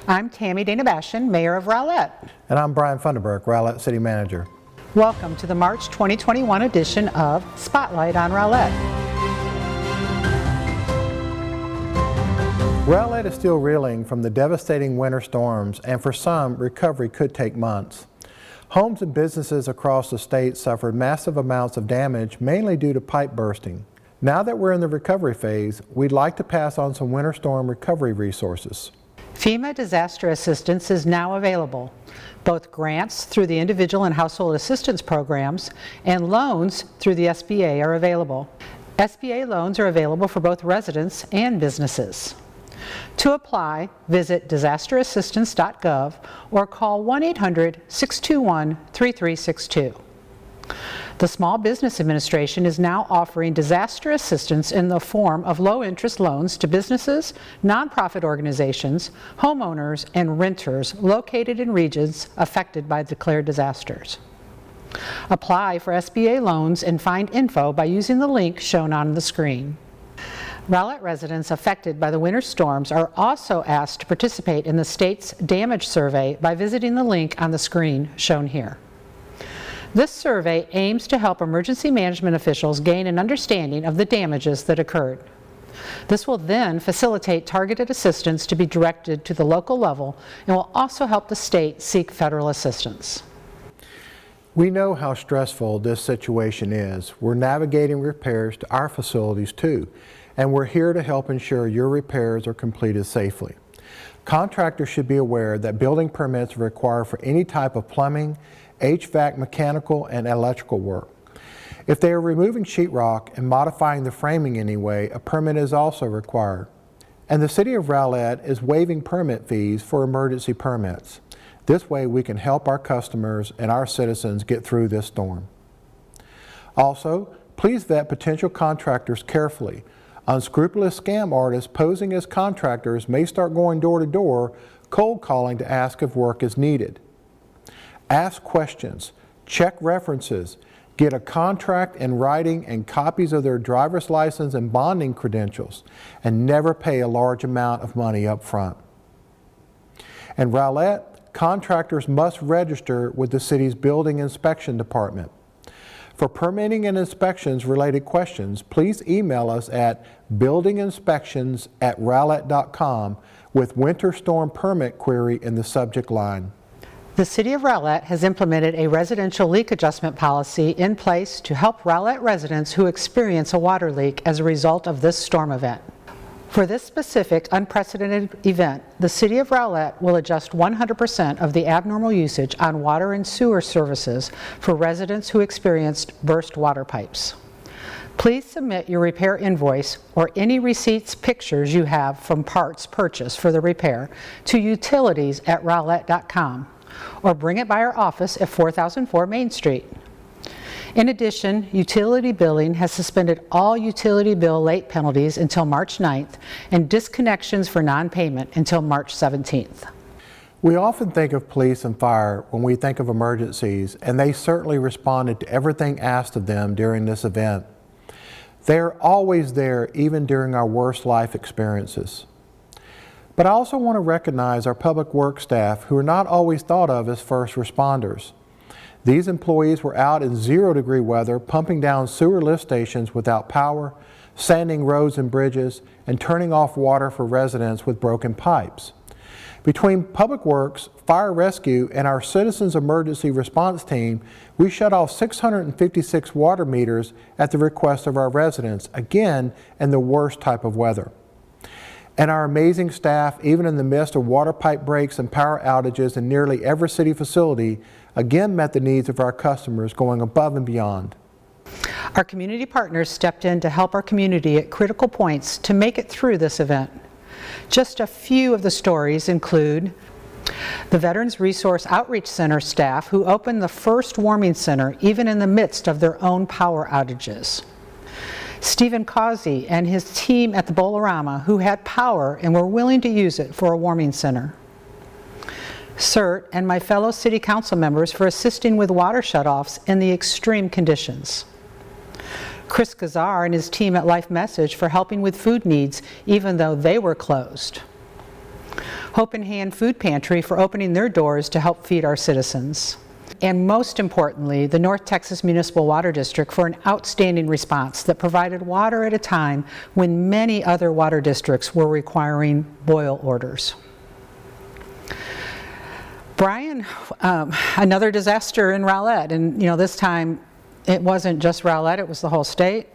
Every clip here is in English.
I'm Tammy Dana-Bashan, Mayor of Rowlett. And I'm Brian Funderburk, Rowlett City Manager. Welcome to the March 2021 edition of Spotlight on Rowlett. Rowlett is still reeling from the devastating winter storms, and for some, recovery could take months. Homes and businesses across the state suffered massive amounts of damage, mainly due to pipe bursting. Now that we're in the recovery phase, we'd like to pass on some winter storm recovery resources. FEMA disaster assistance is now available. Both grants through the individual and household assistance programs and loans through the SBA are available. SBA loans are available for both residents and businesses. To apply, visit disasterassistance.gov or call 1-800-621-3362. The Small Business Administration is now offering disaster assistance in the form of low-interest loans to businesses, nonprofit organizations, homeowners, and renters located in regions affected by declared disasters. Apply for SBA loans and find info by using the link shown on the screen. Rowlett residents affected by the winter storms are also asked to participate in the state's damage survey by visiting the link on the screen shown here. This survey aims to help emergency management officials gain an understanding of the damages that occurred. This will then facilitate targeted assistance to be directed to the local level and will also help the state seek federal assistance. We know how stressful this situation is. We're navigating repairs to our facilities too, and we're here to help ensure your repairs are completed safely. Contractors should be aware that building permits are required for any type of plumbing, HVAC, mechanical, and electrical work. If they are removing sheetrock and modifying the framing anyway, a permit is also required. And the City of Rowlett is waiving permit fees for emergency permits. This way we can help our customers and our citizens get through this storm. Also, please vet potential contractors carefully. Unscrupulous scam artists posing as contractors may start going door to door, cold calling to ask if work is needed. Ask questions, check references, get a contract in writing and copies of their driver's license and bonding credentials, and never pay a large amount of money up front. In Rowlett, contractors must register with the city's Building Inspection Department. For permitting and inspections related questions, please email us at buildinginspections@rowlett.com with winter storm permit query in the subject line. The City of Rowlett has implemented a residential leak adjustment policy in place to help Rowlett residents who experience a water leak as a result of this storm event. For this specific unprecedented event, the City of Rowlett will adjust 100% of the abnormal usage on water and sewer services for residents who experienced burst water pipes. Please submit your repair invoice or any receipts pictures you have from parts purchased for the repair to utilities@rowlett.com. or bring it by our office at 4004 Main Street. In addition, utility billing has suspended all utility bill late penalties until March 9th and disconnections for non-payment until March 17th. We often think of police and fire when we think of emergencies, and they certainly responded to everything asked of them during this event. They are always there even during our worst life experiences. But I also want to recognize our public works staff who are not always thought of as first responders. These employees were out in 0-degree weather pumping down sewer lift stations without power, sanding roads and bridges, and turning off water for residents with broken pipes. Between Public Works, Fire Rescue, and our Citizens Emergency Response Team, we shut off 656 water meters at the request of our residents, again in the worst type of weather. And our amazing staff, even in the midst of water pipe breaks and power outages in nearly every city facility, again met the needs of our customers, going above and beyond. Our community partners stepped in to help our community at critical points to make it through this event. Just a few of the stories include the Veterans Resource Outreach Center staff who opened the first warming center even in the midst of their own power outages. Stephen Causey and his team at the Bolorama who had power and were willing to use it for a warming center. CERT and my fellow city council members for assisting with water shutoffs in the extreme conditions. Chris Gazar and his team at Life Message for helping with food needs even though they were closed. Hope in Hand Food Pantry for opening their doors to help feed our citizens. And most importantly, the North Texas Municipal Water District for an outstanding response that provided water at a time when many other water districts were requiring boil orders. Brian, another disaster in Rowlett, and this time it wasn't just Rowlett, it was the whole state,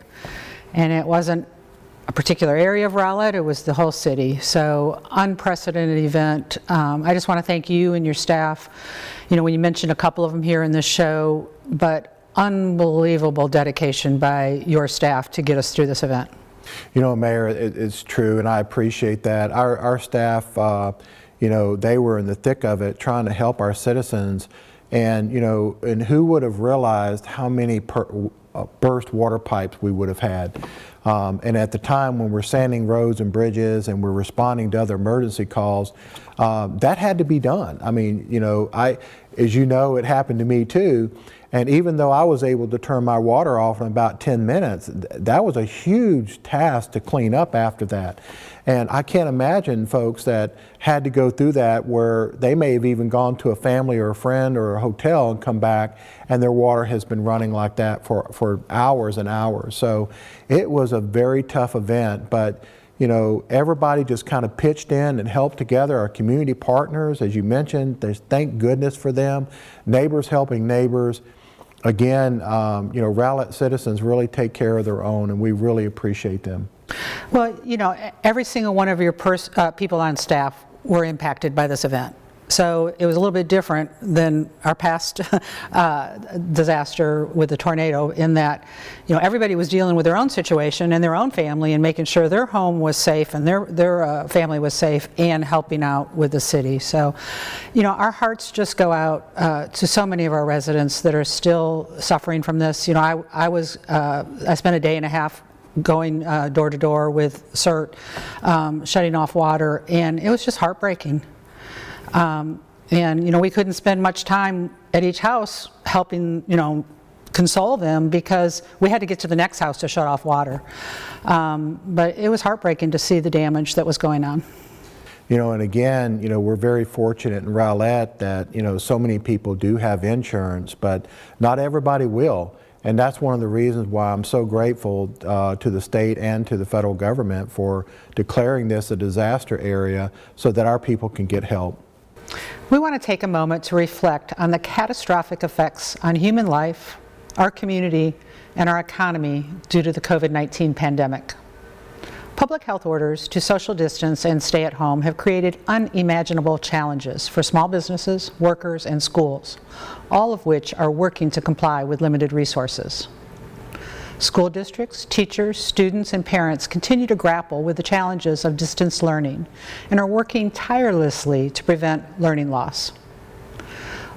and it wasn't a particular area of Rowlett, it was the whole city. So unprecedented event. I just want to thank you and your staff. When you mentioned a couple of them here in this show, but unbelievable dedication by your staff to get us through this event. Mayor, it's true, and I appreciate that. Our staff, they were in the thick of it, trying to help our citizens, and and who would have realized how many burst water pipes we would have had. And at the time when we're sanding roads and bridges and we're responding to other emergency calls, that had to be done. I mean, as it happened to me too. And even though I was able to turn my water off in about 10 minutes, that was a huge task to clean up after that. And I can't imagine folks that had to go through that where they may have even gone to a family or a friend or a hotel and come back and their water has been running like that for hours and hours. So it was a very tough event, but everybody just kind of pitched in and helped together. Our community partners, as you mentioned, thank goodness for them. Neighbors helping neighbors. Again, Rowlett citizens really take care of their own, and we really appreciate them. Well, every single one of your people on staff were impacted by this event. So it was a little bit different than our past disaster with the tornado in that, everybody was dealing with their own situation and their own family and making sure their home was safe and their family was safe and helping out with the city. So, our hearts just go out to so many of our residents that are still suffering from this. I spent a day and a half going door to door with CERT, shutting off water, and it was just heartbreaking. And we couldn't spend much time at each house helping, console them because we had to get to the next house to shut off water. But it was heartbreaking to see the damage that was going on. And again, we're very fortunate in Rowlett that, so many people do have insurance, but not everybody will. And that's one of the reasons why I'm so grateful to the state and to the federal government for declaring this a disaster area so that our people can get help. We want to take a moment to reflect on the catastrophic effects on human life, our community, and our economy due to the COVID-19 pandemic. Public health orders to social distance and stay at home have created unimaginable challenges for small businesses, workers, and schools, all of which are working to comply with limited resources. School districts, teachers, students, and parents continue to grapple with the challenges of distance learning and are working tirelessly to prevent learning loss.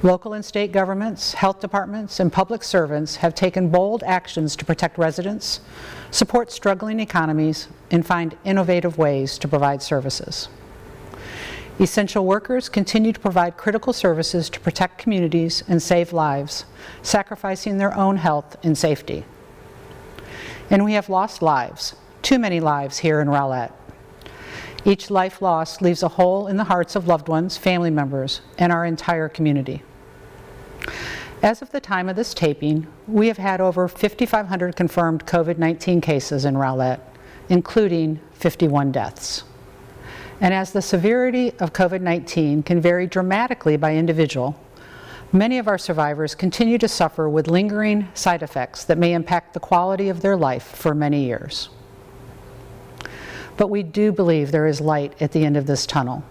Local and state governments, health departments, and public servants have taken bold actions to protect residents, support struggling economies, and find innovative ways to provide services. Essential workers continue to provide critical services to protect communities and save lives, sacrificing their own health and safety. And we have lost lives, too many lives here in Rowlett. Each life lost leaves a hole in the hearts of loved ones, family members, and our entire community. As of the time of this taping, we have had over 5,500 confirmed COVID-19 cases in Rowlett, including 51 deaths. And as the severity of COVID-19 can vary dramatically by individual, many of our survivors continue to suffer with lingering side effects that may impact the quality of their life for many years. But we do believe there is light at the end of this tunnel.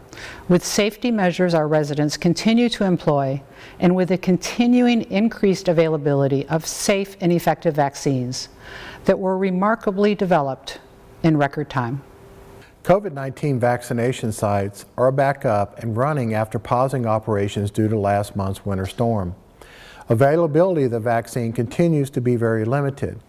With safety measures our residents continue to employ, and with the continuing increased availability of safe and effective vaccines that were remarkably developed in record time. COVID-19 vaccination sites are back up and running after pausing operations due to last month's winter storm. Availability of the vaccine continues to be very limited.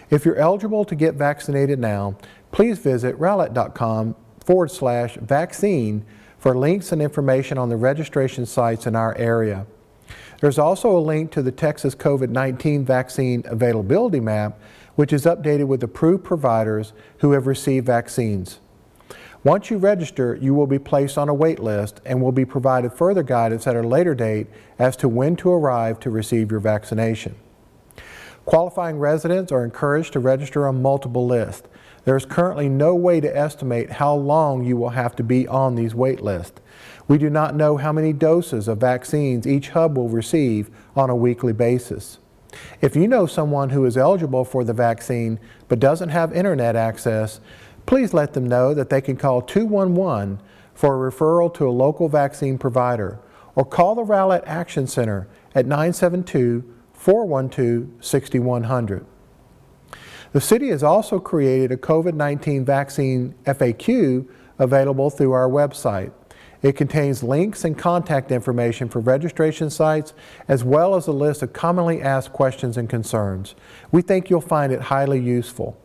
If you're eligible to get vaccinated now, please visit rowlett.com/vaccine for links and information on the registration sites in our area. There's also a link to the Texas COVID-19 vaccine availability map, which is updated with approved providers who have received vaccines. Once you register, you will be placed on a wait list and will be provided further guidance at a later date as to when to arrive to receive your vaccination. Qualifying residents are encouraged to register on multiple lists. There is currently no way to estimate how long you will have to be on these wait lists. We do not know how many doses of vaccines each hub will receive on a weekly basis. If you know someone who is eligible for the vaccine but doesn't have internet access, please let them know that they can call 211 for a referral to a local vaccine provider, or call the Rowlett Action Center at 972-412-6100. The city has also created a COVID-19 vaccine FAQ available through our website. It contains links and contact information for registration sites, as well as a list of commonly asked questions and concerns. We think you'll find it highly useful.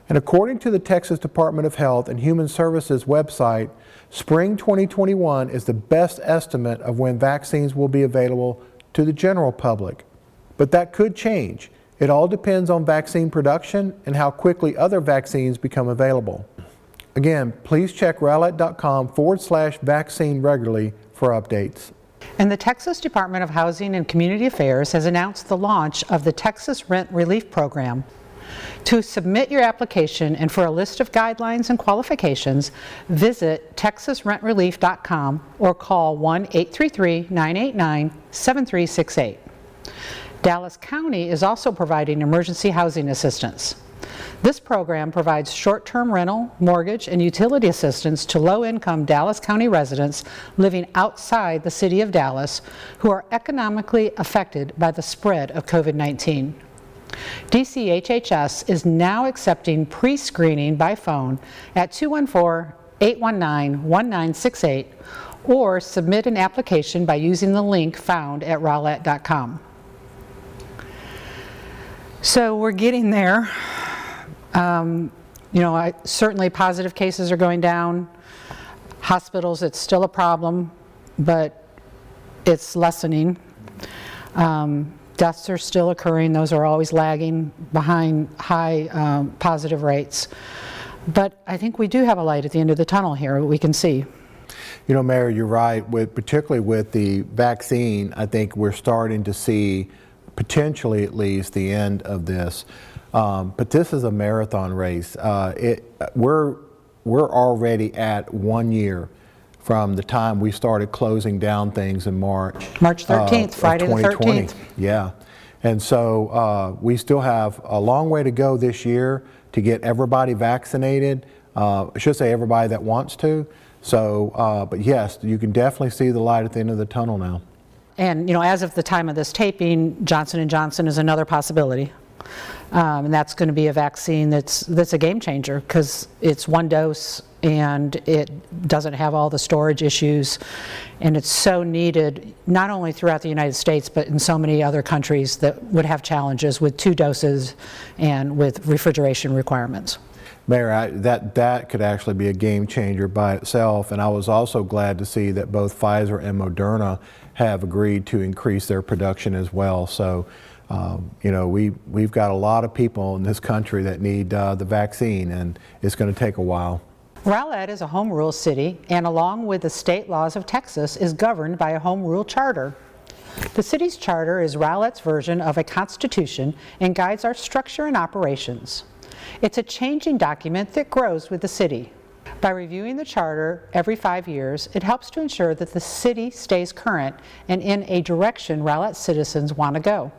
And according to the Texas Department of Health and Human Services website, spring 2021 is the best estimate of when vaccines will be available to the general public. But that could change. It all depends on vaccine production and how quickly other vaccines become available. Again, please check rowlett.com/vaccine regularly for updates. And the Texas Department of Housing and Community Affairs has announced the launch of the Texas Rent Relief Program. To submit your application and for a list of guidelines and qualifications, visit texasrentrelief.com or call 1-833-989-7368. Dallas County is also providing emergency housing assistance. This program provides short-term rental, mortgage, and utility assistance to low-income Dallas County residents living outside the city of Dallas who are economically affected by the spread of COVID-19. DCHHS is now accepting pre-screening by phone at 214-819-1968 or submit an application by using the link found at rowlett.com. So we're getting there. Certainly positive cases are going down. Hospitals, it's still a problem, but it's lessening. Deaths are still occurring. Those are always lagging behind high positive rates. But I think we do have a light at the end of the tunnel here we can see. You know, Mayor, you're right. Particularly with the vaccine, I think we're starting to see, potentially at least, the end of this. But this is a marathon race. We're already at 1 year from the time we started closing down things in March 13th, Friday the 13th. Yeah. And so we still have a long way to go this year to get everybody vaccinated. I should say everybody that wants to. So, but yes, you can definitely see the light at the end of the tunnel now. And, as of the time of this taping, Johnson & Johnson is another possibility. And that's going to be a vaccine that's a game changer because it's one dose and it doesn't have all the storage issues, and it's so needed not only throughout the United States but in so many other countries that would have challenges with 2 doses and with refrigeration requirements. Mayor, that could actually be a game changer by itself, and I was also glad to see that both Pfizer and Moderna have agreed to increase their production as well. So, we've got a lot of people in this country that need the vaccine, and it's going to take a while. Rowlett is a home rule city, and along with the state laws of Texas, is governed by a home rule charter. The city's charter is Rowlett's version of a constitution and guides our structure and operations. It's a changing document that grows with the city. By reviewing the charter every 5 years, it helps to ensure that the city stays current and in a direction Rowlett citizens want to go.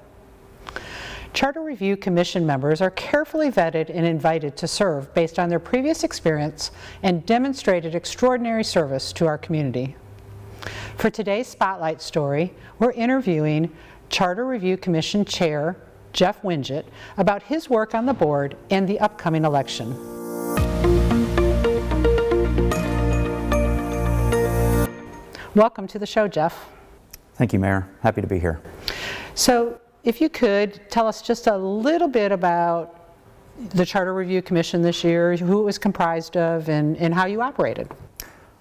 Charter Review Commission members are carefully vetted and invited to serve based on their previous experience and demonstrated extraordinary service to our community. For today's Spotlight story, we're interviewing Charter Review Commission Chair Jeff WINGET about his work on the board and the upcoming election. Welcome to the show, Jeff. Thank you, Mayor. Happy to be here. So, if you could tell us just a little bit about the Charter Review Commission this year, who it was comprised of, and how you operated.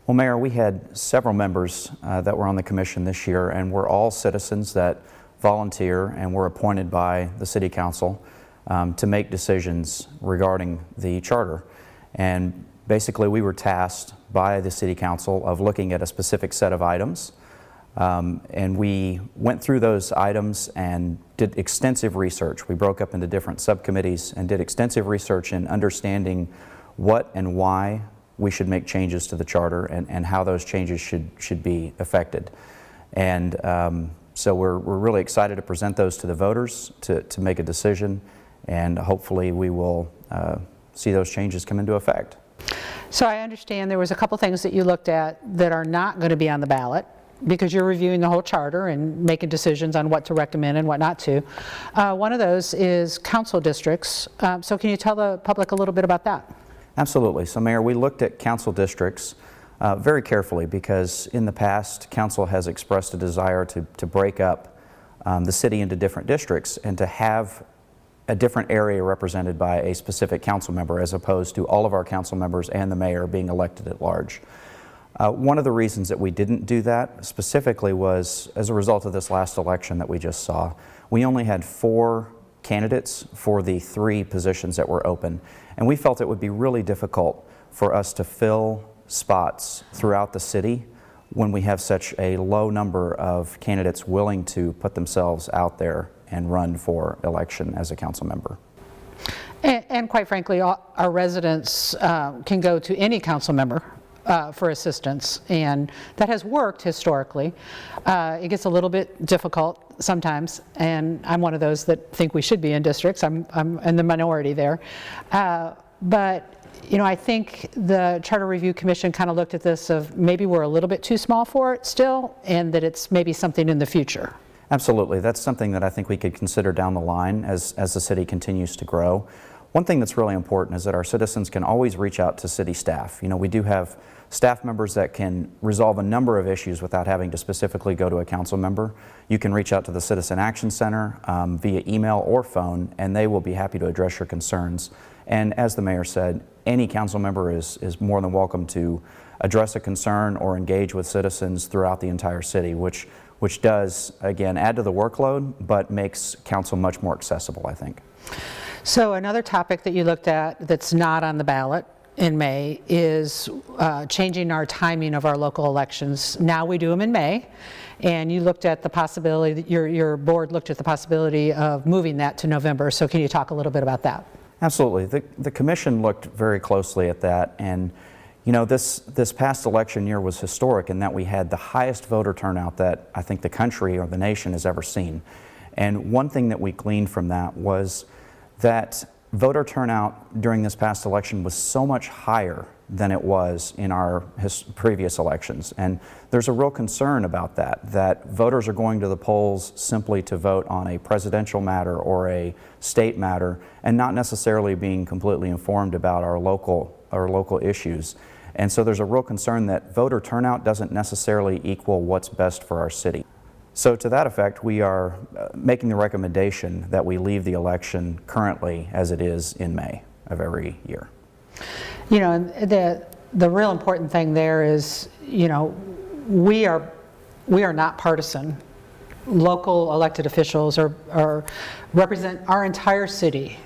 Well, Mayor, we had several members that were on the commission this year, and we're all citizens that volunteer and were appointed by the City Council to make decisions regarding the charter. And Basically, we were tasked by the City Council of looking at a specific set of items, and we went through those items and did extensive research. We broke up into different subcommittees and did extensive research in understanding what and why we should make changes to the charter and how those changes should be effected. And so we're really excited to present those to the voters to make a decision, and hopefully we will see those changes come into effect. So I understand there was a couple things that you looked at that are not going to be on the ballot because you're reviewing the whole charter and making decisions on what to recommend and what not to. One of those is council districts. So can you tell the public a little bit about that? Absolutely. So Mayor, we looked at council districts very carefully because in the past, council has expressed a desire to break up the city into different districts and to have a different area represented by a specific council member as opposed to all of our council members and the mayor being elected at large. One of the reasons that we didn't do that specifically was as a result of this last election that we just saw. We only had 4 candidates for the 3 positions that were open, and we felt it would be really difficult for us to fill spots throughout the city when we have such a low number of candidates willing to put themselves out there and run for election as a council member. And quite frankly, our residents can go to any council member for assistance, and that has worked historically. It gets a little bit difficult sometimes, and I'm one of those that think we should be in districts. I'm in the minority there. But you know, I think the Charter Review Commission kind of looked at this of maybe we're a little bit too small for it still, and that it's maybe something in the future. Absolutely. That's something that I think we could consider down the line as the city continues to grow. One thing that's really important is that our citizens can always reach out to city staff. You know, we do have staff members that can resolve a number of issues without having to specifically go to a council member. You can reach out to the Citizen Action Center via email or phone, and they will be happy to address your concerns. And as the mayor said, any council member is more than welcome to address a concern or engage with citizens throughout the entire city, which does, again, add to the workload, but makes council much more accessible, I think. So another topic that you looked at that's not on the ballot in May is changing our timing of our local elections. Now we do them in May, and you looked at the possibility, your board looked at the possibility of moving that to November. So can you talk a little bit about that? Absolutely. The commission looked very closely at that, and you know, this past election year was historic in that we had the highest voter turnout that I think the country or the nation has ever seen. And one thing that we gleaned from that was that voter turnout during this past election was so much higher than it was in our previous elections. And there's a real concern about that voters are going to the polls simply to vote on a presidential matter or a state matter and not necessarily being completely informed about our local issues. And so there's a real concern that voter turnout doesn't necessarily equal what's best for our city. So to that effect, we are making the recommendation that we leave the election currently as it is in May of every year. You know, the real important thing there is, you know, we are not partisan. Local elected officials represent our entire city.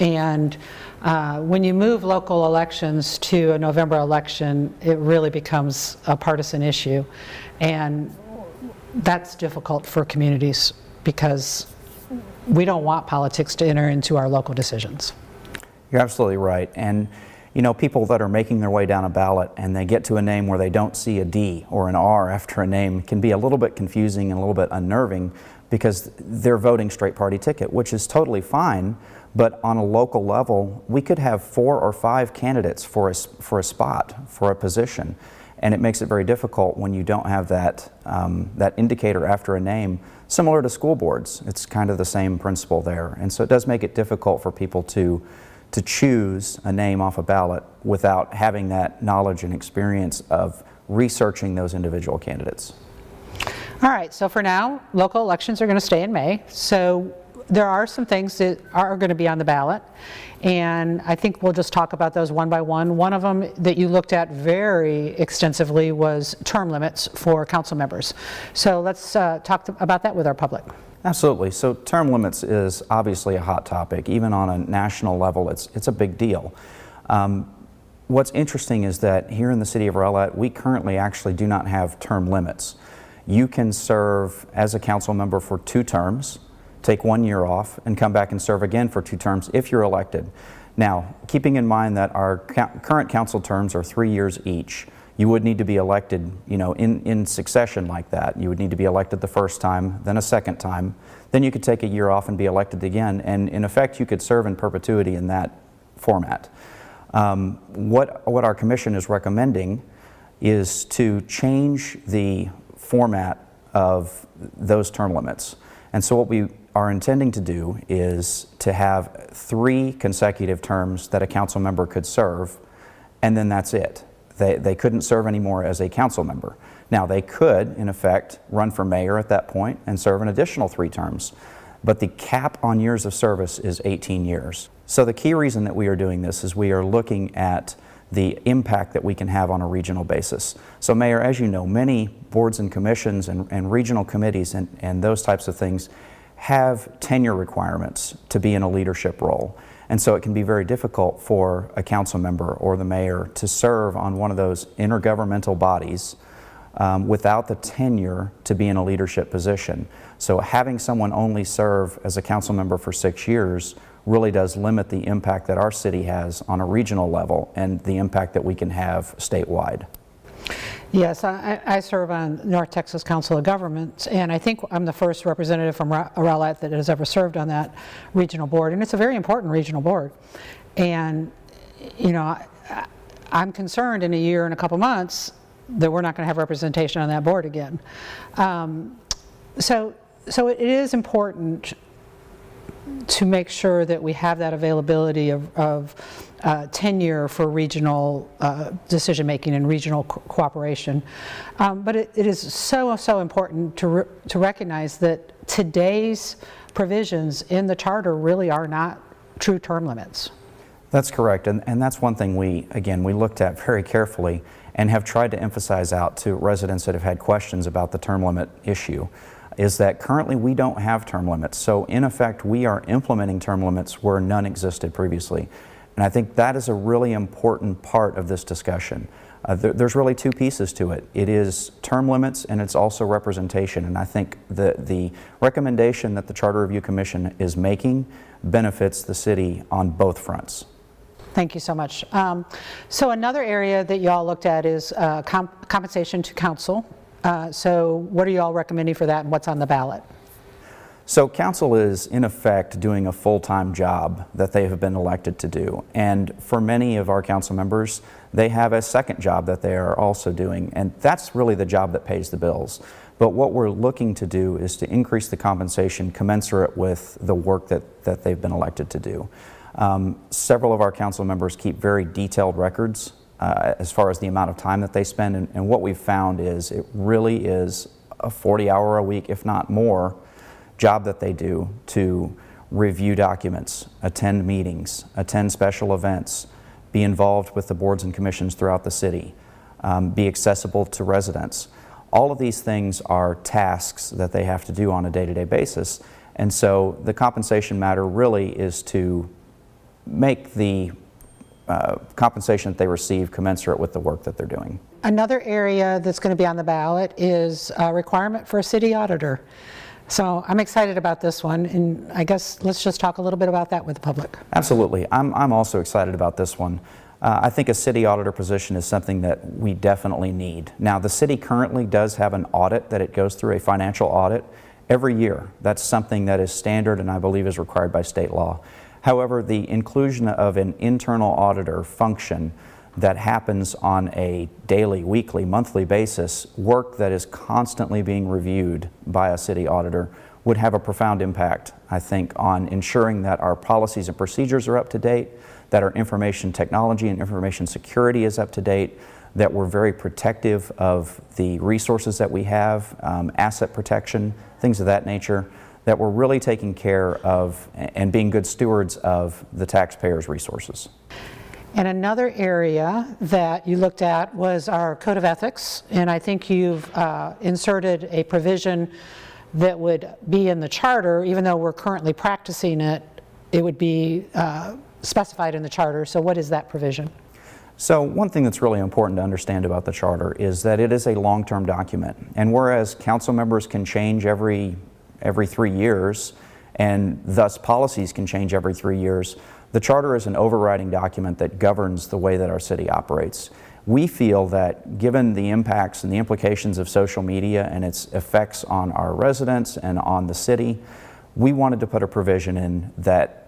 And when you move local elections to a November election, it really becomes a partisan issue. And that's difficult for communities because we don't want politics to enter into our local decisions. You're absolutely right. And you know, people that are making their way down a ballot and they get to a name where they don't see a D or an R after a name can be a little bit confusing and a little bit unnerving because they're voting straight party ticket, which is totally fine. But on a local level, we could have 4 or 5 candidates for a spot, for a position. And it makes it very difficult when you don't have that indicator after a name. Similar to school boards, it's kind of the same principle there. And so it does make it difficult for people to choose a name off a ballot without having that knowledge and experience of researching those individual candidates. All right, so for now, local elections are going to stay in May. So there are some things that are going to be on the ballot, and I think we'll just talk about those one by one. One of them that you looked at very extensively was term limits for council members. So let's talk about that with our public. Absolutely. So term limits is obviously a hot topic. Even on a national level, it's a big deal. what's interesting is that here in the City of Rowlett, we currently actually do not have term limits. You can serve as a council member for 2 terms, take 1 year off, and come back and serve again for 2 terms if you're elected. Now, keeping in mind that our current council terms are 3 years each, you would need to be elected, in succession like that. You would need to be elected the first time, then a second time. Then you could take a year off and be elected again, and in effect, you could serve in perpetuity in that format. What our commission is recommending is to change the format of those term limits. And so what we are intending to do is to have 3 consecutive terms that a council member could serve, and then that's it. They couldn't serve anymore as a council member. Now, they could, in effect, run for mayor at that point and serve an additional 3 terms, but the cap on years of service is 18 years. So the key reason that we are doing this is we are looking at the impact that we can have on a regional basis. So Mayor, as you know, many boards and commissions and regional committees and those types of things have tenure requirements to be in a leadership role. And so it can be very difficult for a council member or the mayor to serve on one of those intergovernmental bodies without the tenure to be in a leadership position. So having someone only serve as a council member for 6 years really does limit the impact that our city has on a regional level and the impact that we can have statewide. Yes, I serve on North Texas Council of Governments, and I think I'm the first representative from Rowlett that has ever served on that regional board, and it's a very important regional board. And, I'm concerned in a year and a couple months that we're not going to have representation on that board again. So it is important to make sure that we have that availability of tenure for regional decision-making and regional cooperation. But it is so important to recognize that today's provisions in the charter really are not true term limits. That's correct, and that's one thing we looked at very carefully and have tried to emphasize out to residents that have had questions about the term limit issue, is that currently we don't have term limits. So in effect, we are implementing term limits where none existed previously. And I think that is a really important part of this discussion. There's really 2 pieces to it. It is term limits and it's also representation. And I think the recommendation that the Charter Review Commission is making benefits the city on both fronts. Thank you so much. So another area that y'all looked at is compensation to council. So what are you all recommending for that and what's on the ballot? So council is in effect doing a full-time job that they have been elected to do. And for many of our council members, they have a second job that they are also doing. And that's really the job that pays the bills. But what we're looking to do is to increase the compensation commensurate with the work that they've been elected to do. Several of our council members keep very detailed records as far as the amount of time that they spend, and what we've found is it really is a 40-hour a week, if not more, job that they do to review documents, attend meetings, attend special events, be involved with the boards and commissions throughout the city, be accessible to residents. All of these things are tasks that they have to do on a day-to-day basis, and so the compensation matter really is to make the compensation that they receive commensurate with the work that they're doing. Another area that's going to be on the ballot is a requirement for a city auditor. So I'm excited about this one, and I guess let's just talk a little bit about that with the public. Absolutely. I'm also excited about this one. I think a city auditor position is something that we definitely need. Now, the city currently does have an audit that it goes through, a financial audit, every year. That's something that is standard and I believe is required by state law. However, the inclusion of an internal auditor function that happens on a daily, weekly, monthly basis, work that is constantly being reviewed by a city auditor, would have a profound impact, I think, on ensuring that our policies and procedures are up to date, that our information technology and information security is up to date, that we're very protective of the resources that we have, asset protection, things of that nature, that we're really taking care of and being good stewards of the taxpayers' resources. And another area that you looked at was our Code of Ethics, and I think you've inserted a provision that would be in the charter, even though we're currently practicing it, it would be specified in the charter. So what is that provision? So one thing that's really important to understand about the charter is that it is a long-term document. And whereas council members can change every 3 years, and thus policies can change every 3 years, the charter is an overriding document that governs the way that our city operates. We feel that given the impacts and the implications of social media and its effects on our residents and on the city, we wanted to put a provision in that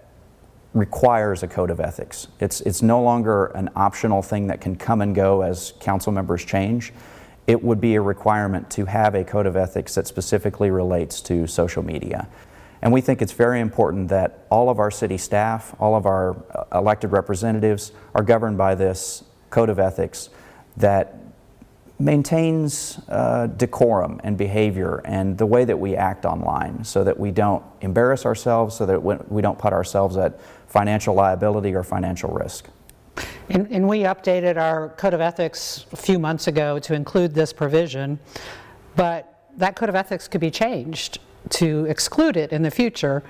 requires a code of ethics. It's no longer an optional thing that can come and go as council members change. It would be a requirement to have a code of ethics that specifically relates to social media. And we think it's very important that all of our city staff, all of our elected representatives are governed by this code of ethics that maintains decorum and behavior and the way that we act online, so that we don't embarrass ourselves, so that we don't put ourselves at financial liability or financial risk. And we updated our code of ethics a few months ago to include this provision, but that code of ethics could be changed to exclude it in the future,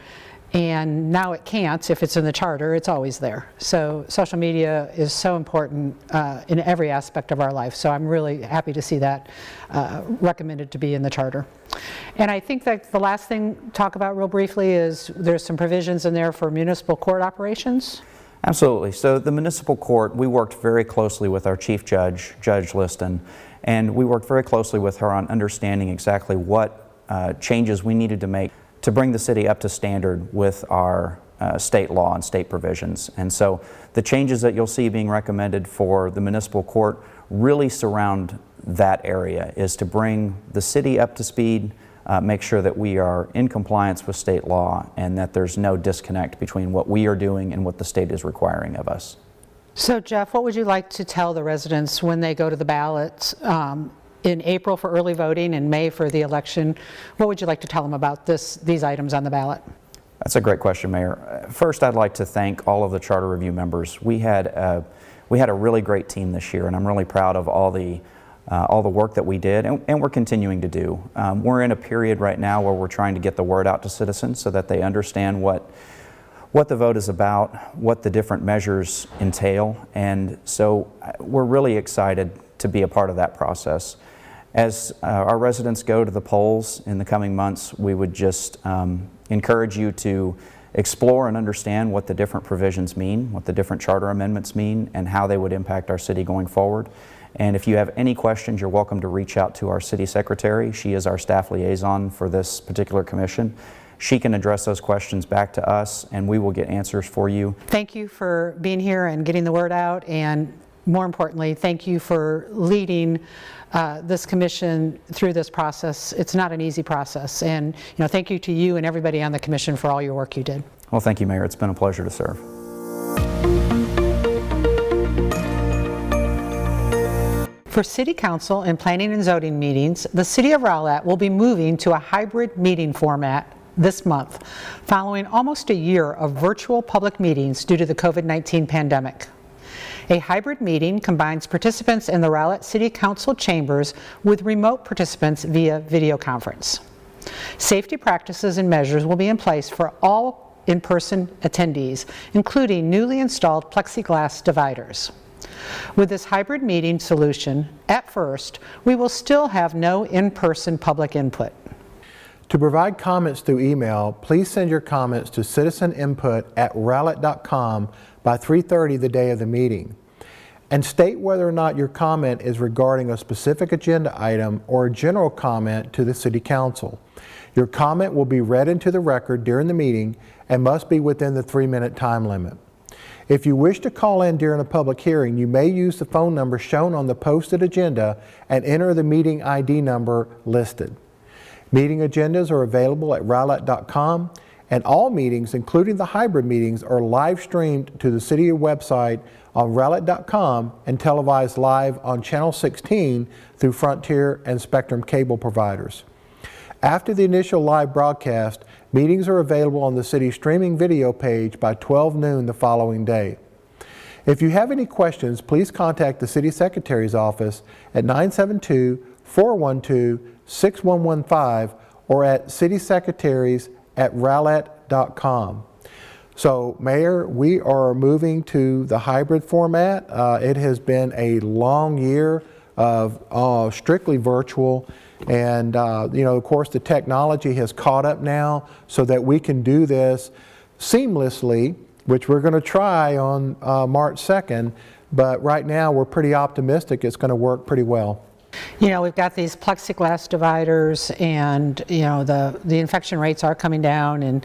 and now it can't. If it's in the charter, it's always there. So social media is so important in every aspect of our life, so I'm really happy to see that recommended to be in the charter. And I think that the last thing to talk about real briefly is there's some provisions in there for municipal court operations. Absolutely. So the municipal court, we worked very closely with our chief judge, Judge Liston, and we worked very closely with her on understanding exactly what changes we needed to make to bring the city up to standard with our state law and state provisions. And so the changes that you'll see being recommended for the municipal court really surround that area, is to bring the city up to speed, make sure that we are in compliance with state law and that there's no disconnect between what we are doing and what the state is requiring of us. So Jeff, what would you like to tell the residents when they go to the ballots in April for early voting and May for the election? What would you like to tell them about these items on the ballot? That's a great question, Mayor. First, I'd like to thank all of the charter review members. We had a really great team this year, and I'm really proud of all the work that we did and we're continuing to do. We're in a period right now where we're trying to get the word out to citizens so that they understand what the vote is about, what the different measures entail, and so we're really excited to be a part of that process. As our residents go to the polls in the coming months, we would just encourage you to explore and understand what the different provisions mean, what the different charter amendments mean, and how they would impact our city going forward. And if you have any questions, you're welcome to reach out to our city secretary. She is our staff liaison for this particular commission. She can address those questions back to us, and we will get answers for you. Thank you for being here and getting the word out, and more importantly, thank you for leading this commission through this process. It's not an easy process, and thank you to you and everybody on the commission for all your work you did. Well, thank you, Mayor. It's been a pleasure to serve. For City Council and Planning and Zoning meetings, the City of Rowlett will be moving to a hybrid meeting format this month, following almost a year of virtual public meetings due to the COVID-19 pandemic. A hybrid meeting combines participants in the Rowlett City Council chambers with remote participants via video conference. Safety practices and measures will be in place for all in-person attendees, including newly installed plexiglass dividers. With this hybrid meeting solution, at first, we will still have no in-person public input. To provide comments through email, please send your comments to citizeninput@rowlett.com by 3:30 the day of the meeting. And state whether or not your comment is regarding a specific agenda item or a general comment to the City Council. Your comment will be read into the record during the meeting and must be within the 3-minute time limit. If you wish to call in during a public hearing, you may use the phone number shown on the posted agenda and enter the meeting ID number listed. Meeting agendas are available at rowlett.com, and all meetings, including the hybrid meetings, are live streamed to the city website on rowlett.com and televised live on Channel 16 through Frontier and Spectrum cable providers. After the initial live broadcast, meetings are available on the city's streaming video page by 12 noon the following day. If you have any questions, please contact the City Secretary's office at 972-412-6115 or at citysecretaries@rowlett.com. So, Mayor, we are moving to the hybrid format. It has been a long year of strictly virtual, and of course, the technology has caught up now so that we can do this seamlessly, which we're going to try on March 2nd. But right now, we're pretty optimistic it's going to work pretty well. We've got these plexiglass dividers, and the infection rates are coming down, and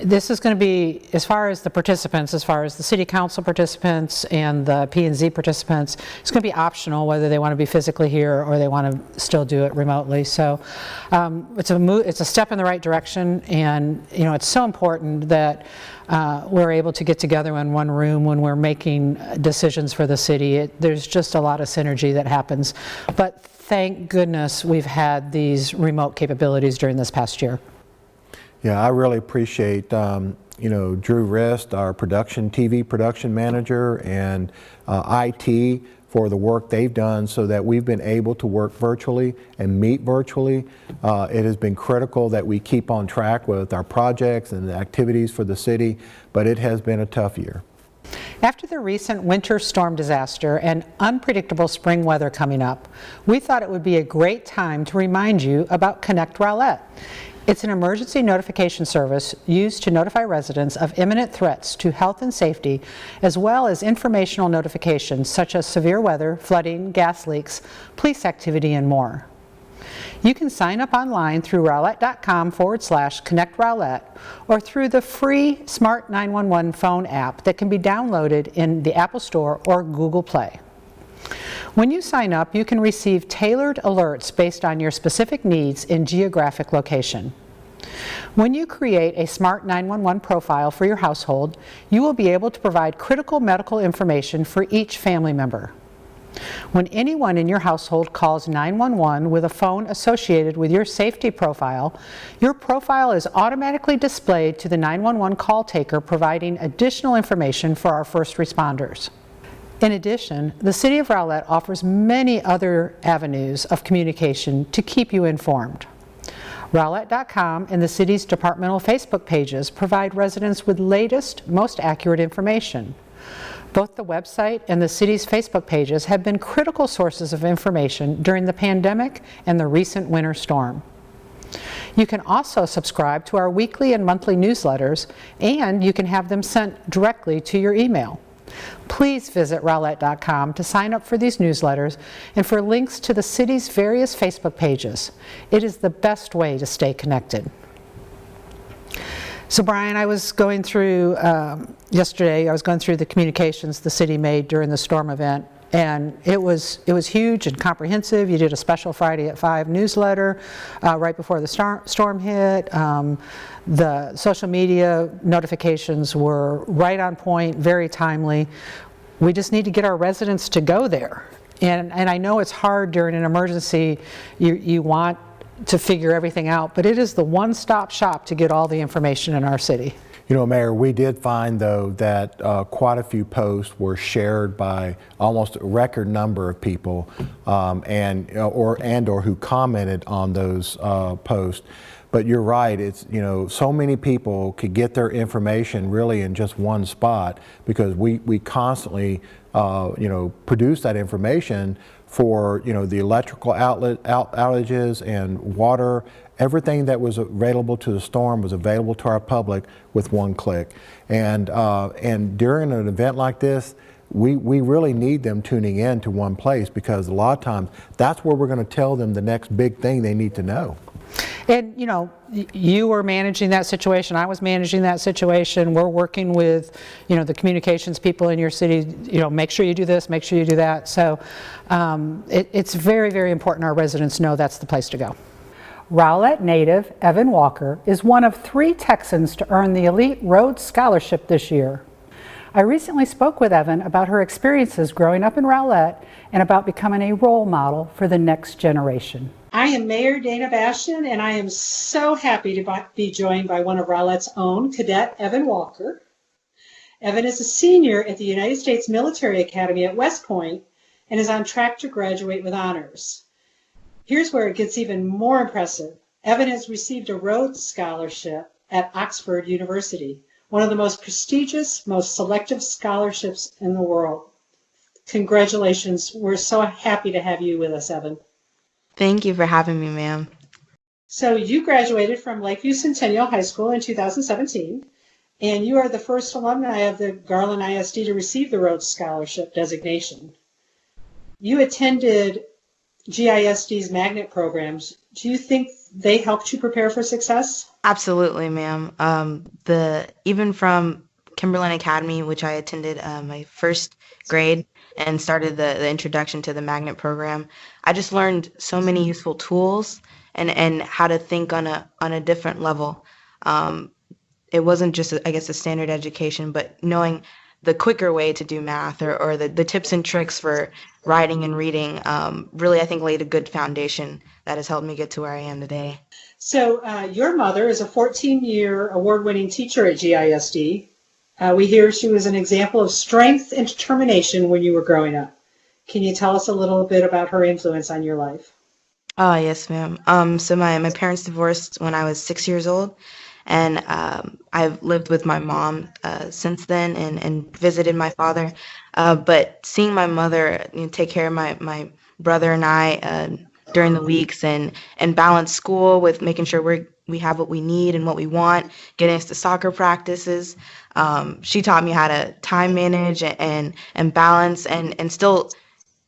this is going to be, as far as the participants, as far as the city council participants and the P&Z participants, it's going to be optional whether they want to be physically here or they want to still do it remotely. So it's a step in the right direction, and it's so important that we're able to get together in one room when we're making decisions for the city. There's just a lot of synergy that happens, but thank goodness we've had these remote capabilities during this past year. Yeah, I really appreciate Drew Rist, our TV production manager, and IT for the work they've done so that we've been able to work virtually and meet virtually. It has been critical that we keep on track with our projects and the activities for the city, but it has been a tough year. After the recent winter storm disaster and unpredictable spring weather coming up, we thought it would be a great time to remind you about Connect Rowlett. It's an emergency notification service used to notify residents of imminent threats to health and safety, as well as informational notifications such as severe weather, flooding, gas leaks, police activity, and more. You can sign up online through rowlett.com/Connect Rowlett or through the free Smart 911 phone app that can be downloaded in the Apple Store or Google Play. When you sign up, you can receive tailored alerts based on your specific needs and geographic location. When you create a Smart 911 profile for your household, you will be able to provide critical medical information for each family member. When anyone in your household calls 911 with a phone associated with your safety profile, your profile is automatically displayed to the 911 call taker, providing additional information for our first responders. In addition, the City of Rowlett offers many other avenues of communication to keep you informed. Rowlett.com and the city's departmental Facebook pages provide residents with latest, most accurate information. Both the website and the city's Facebook pages have been critical sources of information during the pandemic and the recent winter storm. You can also subscribe to our weekly and monthly newsletters, and you can have them sent directly to your email. Please visit Rowlett.com to sign up for these newsletters and for links to the city's various Facebook pages. It is the best way to stay connected. So Brian, I was going through, yesterday, I was going through the communications the city made during the storm event, and it was huge and comprehensive. You did a special Friday at 5 newsletter right before the storm hit. The social media notifications were right on point, very timely. We just need to get our residents to go there. And I know it's hard during an emergency. You want to figure everything out, but it is the one-stop shop to get all the information in our city. Mayor, we did find, though, that quite a few posts were shared by almost a record number of people, or who commented on those posts. But you're right, it's, so many people could get their information really in just one spot, because we constantly, produce that information for, the electrical outages and water. Everything that was available to the storm was available to our public with one click. And during an event like this, we really need them tuning in to one place, because a lot of times that's where we're going to tell them the next big thing they need to know. And you were managing that situation, I was managing that situation. We're working with the communications people in your city, make sure you do this, make sure you do that. So it's very, very important our residents know that's the place to go. Rowlett native Evan Walker is one of 3 Texans to earn the Elite Rhodes Scholarship this year. I recently spoke with Evan about her experiences growing up in Rowlett and about becoming a role model for the next generation. I am Mayor Dana Bastian, and I am so happy to be joined by one of Rowlett's own, Cadet Evan Walker. Evan is a senior at the United States Military Academy at West Point and is on track to graduate with honors. Here's where it gets even more impressive. Evan has received a Rhodes Scholarship at Oxford University, one of the most prestigious, most selective scholarships in the world. Congratulations. We're so happy to have you with us, Evan. Thank you for having me, ma'am. So you graduated from Lakeview Centennial High School in 2017, and you are the first alumni of the Garland ISD to receive the Rhodes Scholarship designation. You attended GISD's magnet programs. Do you think they helped you prepare for success? Absolutely, ma'am. Even from Kimberlin Academy, which I attended my first grade and started the introduction to the magnet program, I just learned so many useful tools and how to think on a different level. It wasn't just, I guess, a standard education, but knowing the quicker way to do math or the tips and tricks for writing and reading really, I think, laid a good foundation that has helped me get to where I am today. So your mother is a 14-year award-winning teacher at GISD. We hear she was an example of strength and determination when you were growing up. Can you tell us a little bit about her influence on your life? Oh, yes, ma'am. So my parents divorced when I was 6 years old, and I've lived with my mom since then and visited my father. But seeing my mother take care of my brother and I during the weeks and balance school with making sure we have what we need and what we want, getting us to soccer practices. She taught me how to time manage and balance and still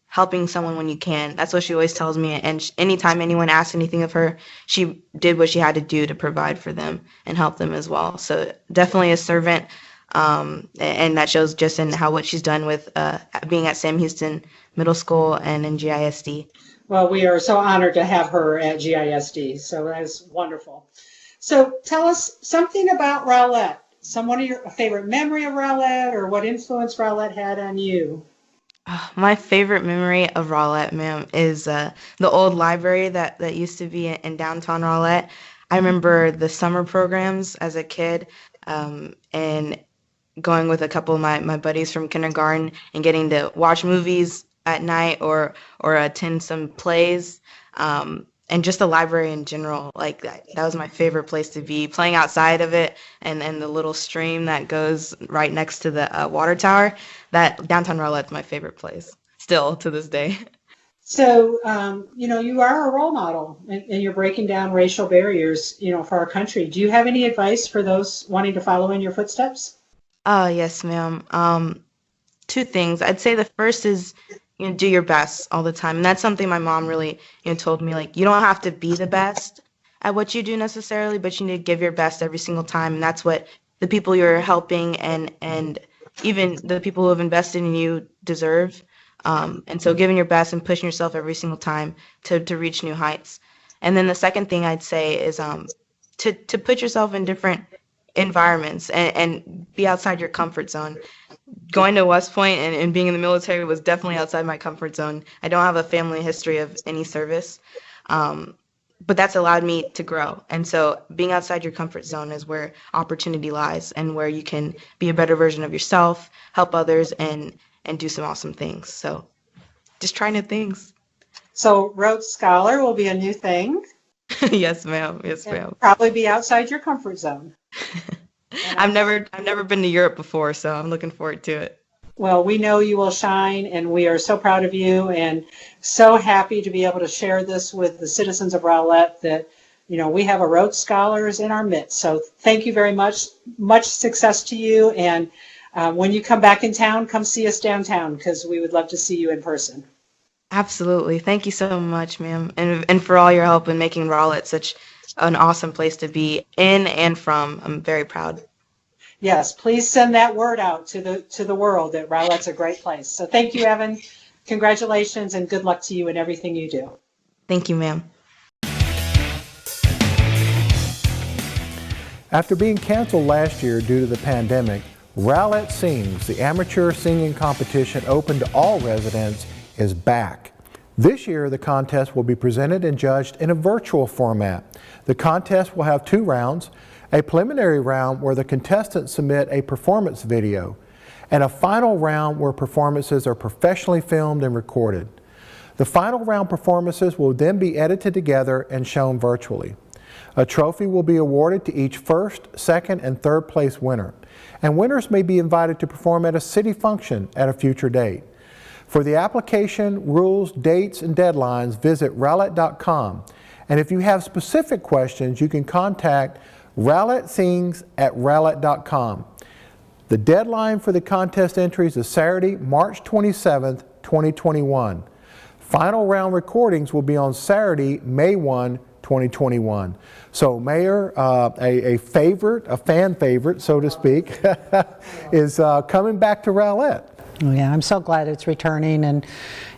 helping someone when you can. That's what she always tells me. And anytime anyone asks anything of her, she did what she had to do to provide for them and help them as well. So definitely a servant. And that shows just in what she's done with being at Sam Houston Middle School and in GISD. Well, we are so honored to have her at GISD, so that is wonderful. So tell us something about Rowlett, one of your favorite memory of Rowlett or what influence Rowlett had on you. My favorite memory of Rowlett, ma'am, is the old library that used to be in downtown Rowlett. I remember the summer programs as a kid and going with a couple of my buddies from kindergarten and getting to watch movies at night or attend some plays. And just the library in general, like that was my favorite place to be, playing outside of it and the little stream that goes right next to the water tower. That downtown Rowlett's my favorite place, still to this day. So, you are a role model and you're breaking down racial barriers, for our country. Do you have any advice for those wanting to follow in your footsteps? Yes, ma'am. Two things. I'd say the first is do your best all the time. And that's something my mom really, told me, like, you don't have to be the best at what you do necessarily, but you need to give your best every single time. And that's what the people you're helping and even the people who have invested in you deserve. And so giving your best and pushing yourself every single time to reach new heights. And then the second thing I'd say is to put yourself in different environments and be outside your comfort zone. Going to West Point and being in the military was definitely outside my comfort zone. I don't have a family history of any service, but that's allowed me to grow. And so being outside your comfort zone is where opportunity lies and where you can be a better version of yourself, help others, and do some awesome things. So just try new things. So Rhodes Scholar will be a new thing. Yes, ma'am. Yes, ma'am. Probably be outside your comfort zone. I've never been to Europe before, so I'm looking forward to it. Well, we know you will shine, and we are so proud of you and so happy to be able to share this with the citizens of Rowlett that, we have a Rhodes Scholars in our midst. So thank you very much. Much success to you. And when you come back in town, come see us downtown because we would love to see you in person. Absolutely. Thank you so much, ma'am, and for all your help in making Rowlett such an awesome place to be in and from. I'm very proud. Yes, please send that word out to the world that Rowlett's a great place. So thank you, Evan. Congratulations and good luck to you in everything you do. Thank you, ma'am. After being canceled last year due to the pandemic, Rowlett Sings, the amateur singing competition open to all residents, is back. This year, the contest will be presented and judged in a virtual format. The contest will have 2 rounds, a preliminary round where the contestants submit a performance video, and a final round where performances are professionally filmed and recorded. The final round performances will then be edited together and shown virtually. A trophy will be awarded to each first, second, and third place winner. And winners may be invited to perform at a city function at a future date. For the application, rules, dates, and deadlines, visit rowlett.com. And if you have specific questions, you can contact rowlettsings@rowlett.com. The deadline for the contest entries is Saturday, March 27th, 2021. Final round recordings will be on Saturday, May 1, 2021. So Mayor, a fan favorite, so to speak, is coming back to Rowlett. Oh, yeah, I'm so glad it's returning. And,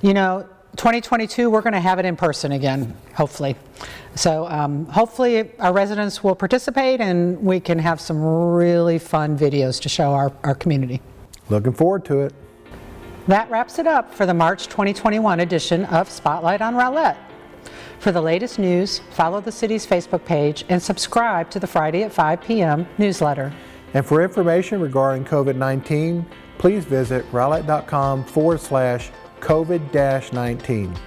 you know, 2022, we're going to have it in person again, hopefully. So hopefully our residents will participate and we can have some really fun videos to show our community. Looking forward to it. That wraps it up for the March 2021 edition of Spotlight on Rowlett. For the latest news, follow the city's Facebook page and subscribe to the Friday at 5 p.m. newsletter. And for information regarding COVID-19, please visit rowlett.com/COVID-19.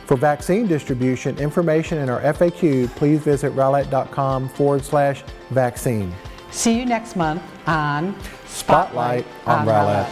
For vaccine distribution information in our FAQ, please visit rowlett.com/vaccine. See you next month on Spotlight on Rowlett.